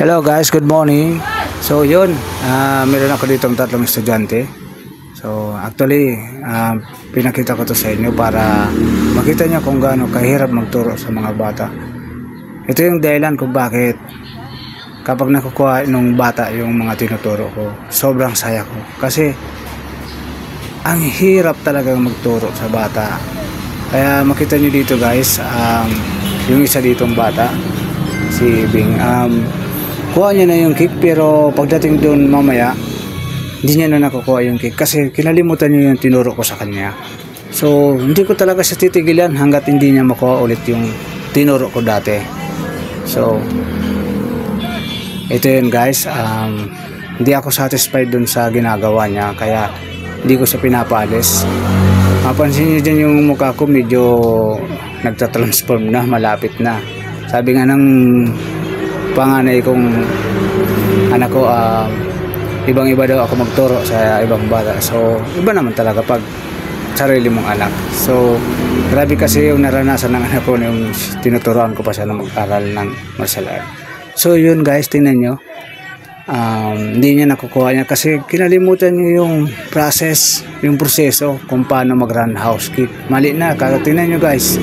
Hello guys, good morning. So yun, meron ako ditong tatlong estudyante. So actually, pinakita ko to sa inyo para makita nyo kung gaano kahirap magturo sa mga bata. Ito yung dahilan kung bakit kapag nakukuha ng bata yung mga tinuturo ko, sobrang saya ko. Kasi ang hirap talagang magturo sa bata. Kaya makita nyo dito guys, yung isa ditong bata, si Bing, kuha niya na yung cake, pero pagdating doon mamaya hindi niya na nakukuha yung cake kasi kinalimutan niya yung tinuro ko sa kanya. So hindi ko talaga siya titigilan hanggat hindi niya makuha ulit yung tinuro ko dati. So ito yun guys, hindi ako satisfied dun sa ginagawa niya, kaya hindi ko siya pinapaalis. Mapansin niyo dyan yung mukha ko medyo nagtatransform na, malapit na. Sabi nga ng panganay kong anak ko, ibang-iba daw ako magturo sa ibang bata. So iba naman talaga pag sarili mong anak. So grabe kasi yung naranasan ng anak ko yung tinuturoan ko pa siya na mag-aral ng martial art. So yun guys, tingnan nyo, hindi niya nakukuha niya kasi kinalimutan niyo yung process, yung proseso kung paano mag-run house kick. Mali na, tingnan nyo guys.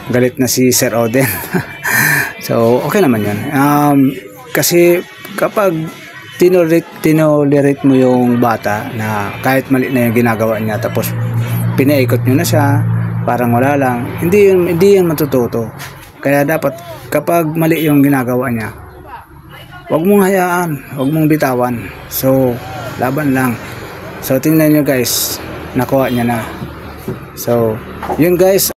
Galit na si Sir Oden. So okay naman yun, kasi kapag tinolerate mo yung bata na kahit mali na yung ginagawa niya tapos pinaikot nyo na siya parang wala lang, hindi yan matututo. Kaya dapat kapag mali yung ginagawa niya, wag mong hayaan, wag mong bitawan. So laban lang. So tingnan nyo guys, nakuha niya na. So yun guys.